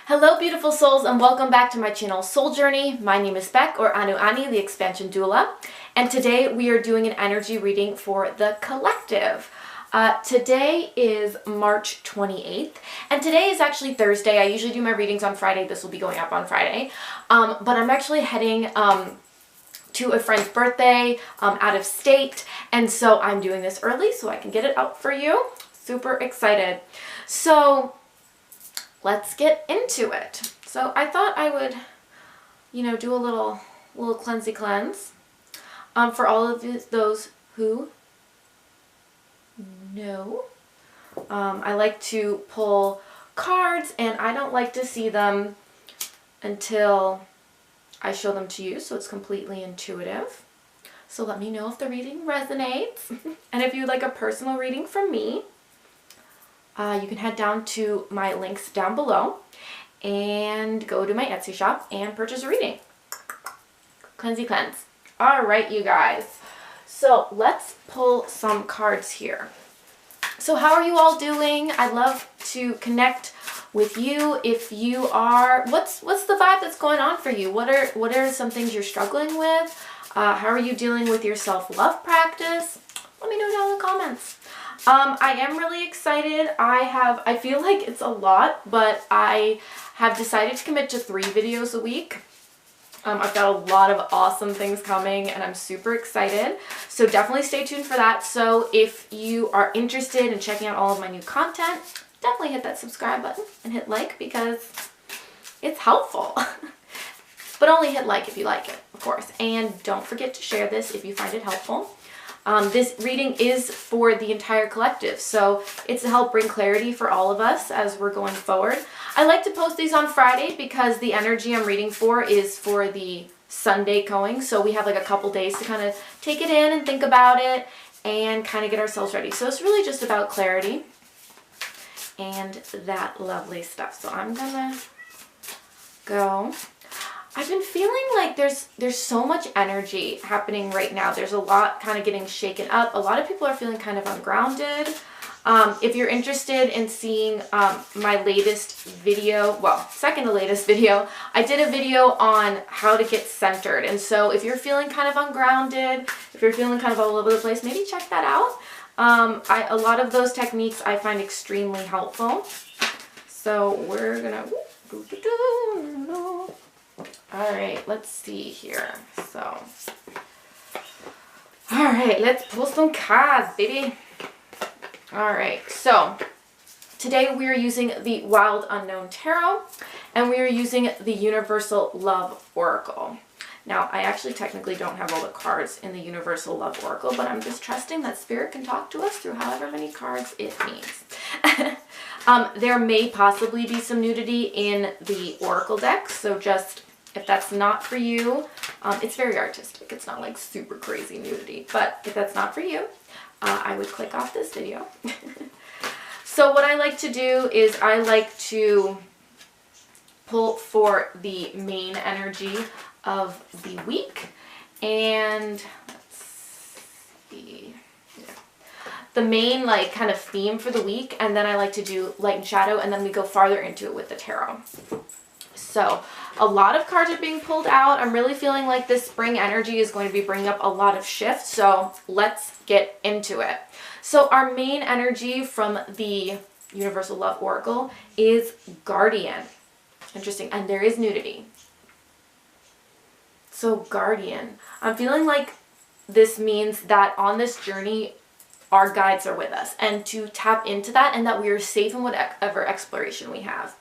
Hello beautiful souls and welcome back to my channel Soul Journey. My name is Beck, or Anu Ani, the expansion doula, and today we are doing an energy reading for the collective. Today is March 28th and today is actually Thursday. I usually do my readings on Friday. This will be going up on Friday, but I'm actually heading to a friend's birthday out of state, and so I'm doing this early so I can get it up for you. Super excited. So let's get into it. So I thought I would, do a little cleansy cleanse for all of those who know. I like to pull cards, and I don't like to see them until I show them to you, so it's completely intuitive. So let me know if the reading resonates. And if you'd like a personal reading from me, you can head down to my links down below and go to my Etsy shop and purchase a reading. Cleansy cleanse. All right, you guys. So let's pull some cards here. So how are you all doing? I'd love to connect with you. If you are, what's the vibe that's going on for you? What are some things you're struggling with? How are you dealing with your self-love practice? Let me know down in the comments. I am really excited. I feel like it's a lot, but I have decided to commit to 3 videos a week. I've got a lot of awesome things coming and I'm super excited. So definitely stay tuned for that. So if you are interested in checking out all of my new content, definitely hit that subscribe button and hit like because it's helpful. But only hit like if you like it, of course. And don't forget to share this if you find it helpful. This reading is for the entire collective, so it's to help bring clarity for all of us as we're going forward. I like to post these on Friday because the energy I'm reading for is for the Sunday going, so we have like a couple days to kind of take it in and think about it and kind of get ourselves ready. So it's really just about clarity and that lovely stuff. So I'm gonna go. I've been feeling like there's so much energy happening right now. There's a lot kind of getting shaken up. A lot of people are feeling kind of ungrounded. If you're interested in seeing my latest video, well, second to latest video, I did a video on how to get centered. And so if you're feeling kind of ungrounded, if you're feeling kind of all over the place, maybe check that out. A lot of those techniques I find extremely helpful. So we're gonna... All right, let's see here. So, all right, let's pull some cards, baby. All right, so today we are using the Wild Unknown Tarot, and we are using the Universal Love Oracle. Now, I actually technically don't have all the cards in the Universal Love Oracle, but I'm just trusting that Spirit can talk to us through however many cards it needs. There may possibly be some nudity in the Oracle deck, so just... if that's not for you, it's very artistic. It's not like super crazy nudity, but if that's not for you, I would click off this video. So what I like to do is I like to pull for the main energy of the week. And let's see. Yeah. The main kind of theme for the week, and then I like to do light and shadow, and then we go farther into it with the tarot. So a lot of cards are being pulled out. I'm really feeling like this spring energy is going to be bringing up a lot of shifts. So let's get into it. So our main energy from the Universal Love Oracle is Guardian. Interesting. And there is nudity. So Guardian. I'm feeling like this means that on this journey, our guides are with us. And to tap into that and that we are safe in whatever exploration we have.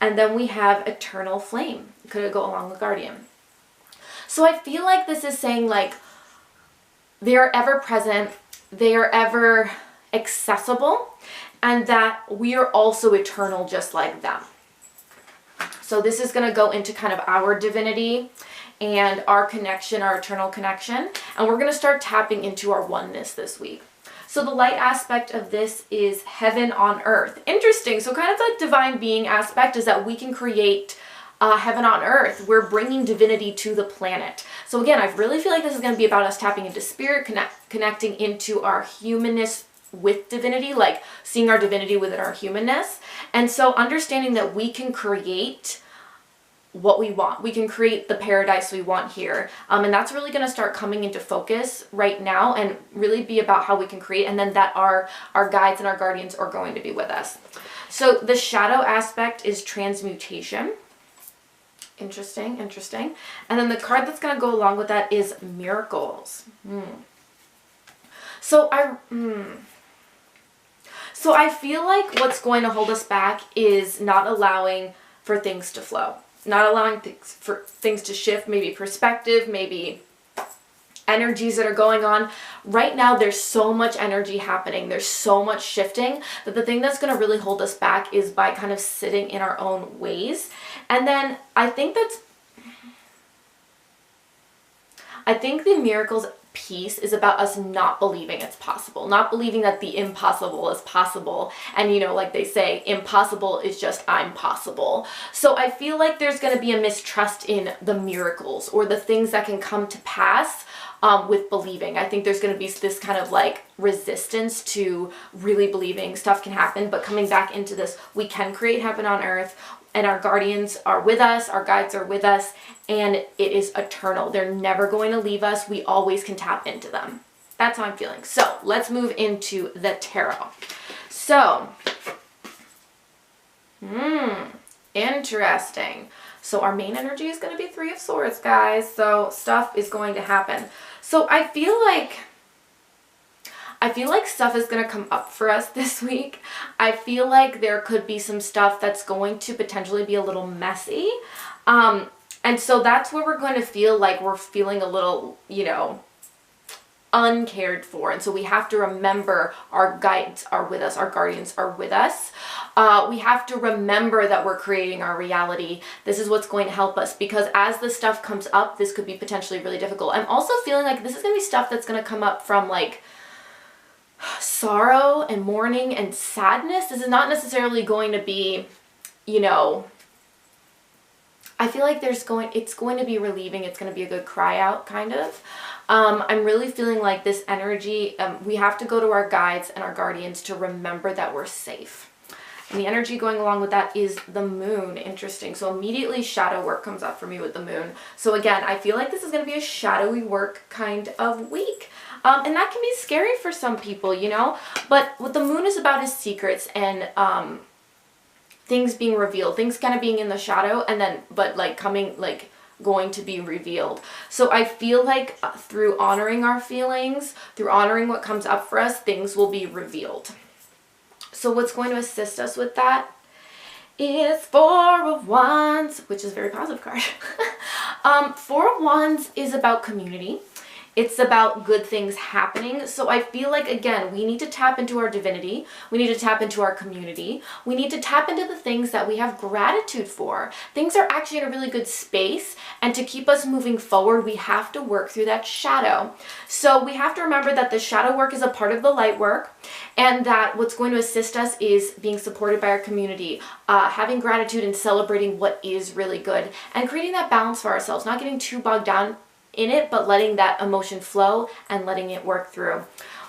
And then we have Eternal Flame. Could go along with Guardian. So I feel like this is saying they are ever present, they are ever accessible, and that we are also eternal just like them. So this is going to go into kind of our divinity and our connection, our eternal connection. And we're going to start tapping into our oneness this week. So the light aspect of this is heaven on earth. Interesting. So kind of the divine being aspect is that we can create heaven on earth. We're bringing divinity to the planet. So again, I really feel like this is going to be about us tapping into spirit, connecting into our humanness with divinity, like seeing our divinity within our humanness. And so understanding that we can create what we want. We can create the paradise we want here. And that's really going to start coming into focus right now and really be about how we can create, and then that our guides and our guardians are going to be with us. So the shadow aspect is transmutation. Interesting, interesting. And then the card that's going to go along with that is miracles. So I feel like what's going to hold us back is not allowing for things to flow. Not allowing for things to shift, maybe perspective, maybe energies that are going on. Right now, there's so much energy happening. There's so much shifting that the thing that's going to really hold us back is by kind of sitting in our own ways. And then I think the miracles piece is about us not believing it's possible, not believing that the impossible is possible. And you know, like they say, impossible is just I'm possible. So I feel like there's going to be a mistrust in the miracles or the things that can come to pass with believing. I think there's going to be this kind of like resistance to really believing stuff can happen, but coming back into this, we can create heaven on earth, and our guardians are with us, our guides are with us, and it is eternal. They're never going to leave us. We always can tap into them. That's how I'm feeling. So let's move into the tarot. So, interesting. So our main energy is going to be Three of Swords, guys. So stuff is going to happen. So I feel like stuff is going to come up for us this week. I feel like there could be some stuff that's going to potentially be a little messy. And so that's where we're going to feel like we're feeling a little, you know, uncared for. And so we have to remember our guides are with us, our guardians are with us. We have to remember that we're creating our reality. This is what's going to help us, because as this stuff comes up, this could be potentially really difficult. I'm also feeling like this is going to be stuff that's going to come up from like sorrow and mourning and sadness. This is not necessarily going to be, you know, I feel like it's going to be relieving. It's going to be a good cry out, kind of. I'm really feeling like this energy, we have to go to our guides and our guardians to remember that we're safe. And the energy going along with that is the moon. Interesting. So immediately shadow work comes up for me with the moon. So again, I feel like this is going to be a shadowy work kind of week. And that can be scary for some people, you know, but what the moon is about is secrets and things being revealed, things kind of being in the shadow, and then, but like coming, like going to be revealed. So I feel like through honoring our feelings, through honoring what comes up for us, things will be revealed. So what's going to assist us with that is Four of Wands, which is a very positive card. Four of Wands is about community. It's about good things happening. So I feel like, again, we need to tap into our divinity. We need to tap into our community. We need to tap into the things that we have gratitude for. Things are actually in a really good space. And to keep us moving forward, we have to work through that shadow. So we have to remember that the shadow work is a part of the light work. And that what's going to assist us is being supported by our community, having gratitude and celebrating what is really good. And creating that balance for ourselves, not getting too bogged down in it, but letting that emotion flow and letting it work through.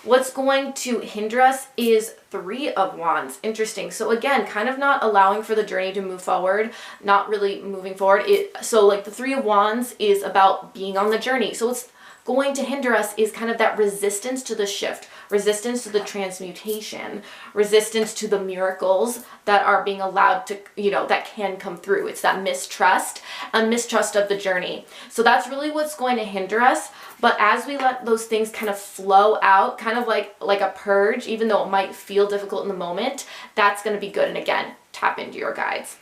What's going to hinder us is Three of Wands. Interesting. So again, kind of not allowing for the journey to move forward, not really moving forward. So like the Three of Wands is about being on the journey. So what's going to hinder us is kind of that resistance to the shift, resistance to the transmutation, resistance to the miracles that are being allowed to, you know, that can come through. It's that mistrust and mistrust of the journey. So that's really what's going to hinder us. But as we let those things kind of flow out, kind of like a purge, even though it might feel difficult in the moment, that's going to be good. And again, tap into your guides.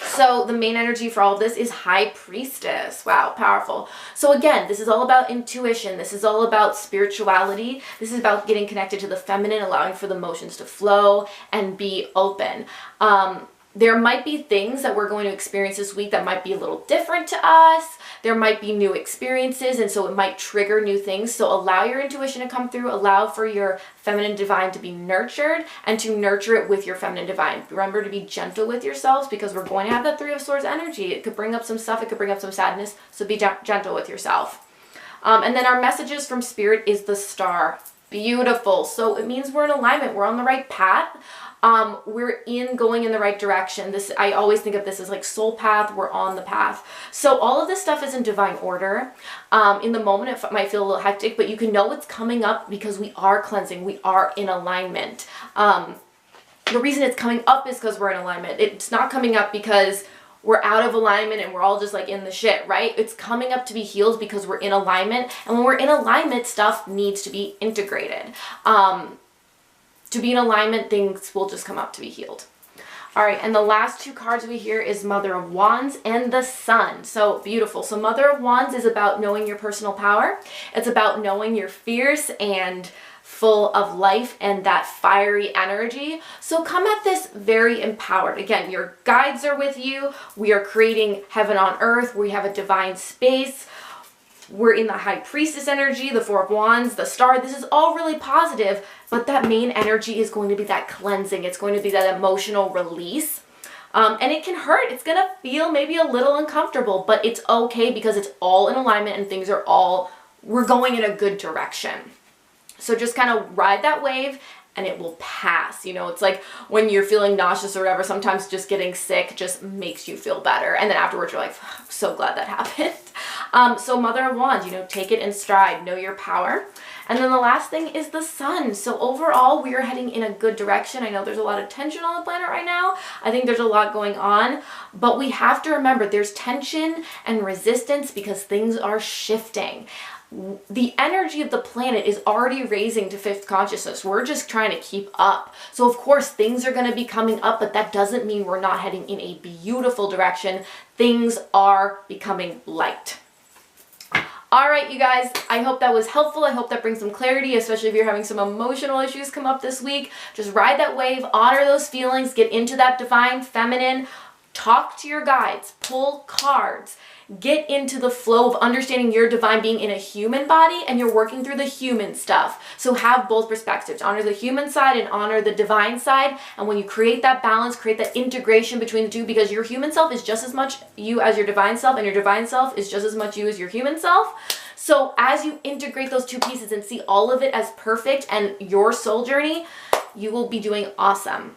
So the main energy for all of this is High Priestess. Wow, powerful. So again, this is all about intuition. This is all about spirituality. This is about getting connected to the feminine, allowing for the emotions to flow and be open. There might be things that we're going to experience this week that might be a little different to us. There might be new experiences, and so it might trigger new things. So allow your intuition to come through. Allow for your feminine divine to be nurtured and to nurture it with your feminine divine. Remember to be gentle with yourselves, because we're going to have that Three of Swords energy. It could bring up some stuff. It could bring up some sadness. So be gentle with yourself. And then our messages from Spirit is the Star. Beautiful. So it means we're in alignment. We're on the right path. We're going in the right direction. I always think of this as like soul path. We're on the path. So all of this stuff is in divine order. In the moment, it might feel a little hectic, but you can know it's coming up because we are cleansing. We are in alignment. The reason it's coming up is because we're in alignment. It's not coming up because we're out of alignment and we're all just like in the shit, right? It's coming up to be healed because we're in alignment. And when we're in alignment, stuff needs to be integrated. To be in alignment, things will just come up to be healed. All right, and the last two cards we hear is Mother of Wands and the Sun. So beautiful. So Mother of Wands is about knowing your personal power. It's about knowing you're fierce and full of life and that fiery energy. So come at this very empowered. Again, your guides are with you. We are creating heaven on earth. We have a divine space. We're in the High Priestess energy, the Four of Wands, the Star. This is all really positive, but that main energy is going to be that cleansing. It's going to be that emotional release. And it can hurt. It's going to feel maybe a little uncomfortable, but it's okay because it's all in alignment and we're going in a good direction. So just kind of ride that wave and it will pass. You know, it's like when you're feeling nauseous or whatever, sometimes just getting sick just makes you feel better. And then afterwards you're like, I'm so glad that happened. So Mother of Wands, you know, take it in stride, know your power. And then the last thing is the Sun. So overall, we are heading in a good direction. I know there's a lot of tension on the planet right now. I think there's a lot going on, but we have to remember there's tension and resistance because things are shifting. The energy of the planet is already raising to fifth consciousness. We're just trying to keep up. So of course things are going to be coming up, but that doesn't mean we're not heading in a beautiful direction. Things are becoming light. All right, you guys, I hope that was helpful. I hope that brings some clarity, especially if you're having some emotional issues come up this week. Just ride that wave, honor those feelings, get into that divine feminine, talk to your guides, pull cards. Get into the flow of understanding your divine being in a human body and you're working through the human stuff. So have both perspectives. Honor the human side and honor the divine side. And when you create that balance, create that integration between the two, because your human self is just as much you as your divine self and your divine self is just as much you as your human self. So as you integrate those two pieces and see all of it as perfect and your soul journey, you will be doing awesome.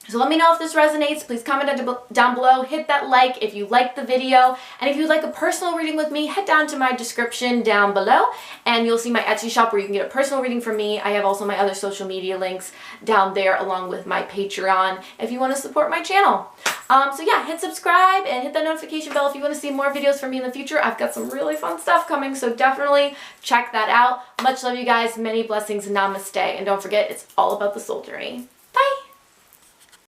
So let me know if this resonates. Please comment down below. Hit that like if you liked the video. And if you'd like a personal reading with me, head down to my description down below and you'll see my Etsy shop where you can get a personal reading from me. I have also my other social media links down there along with my Patreon if you want to support my channel. So yeah, hit subscribe and hit that notification bell if you want to see more videos from me in the future. I've got some really fun stuff coming, so definitely check that out. Much love, you guys. Many blessings. Namaste. And don't forget, it's all about the soul journey.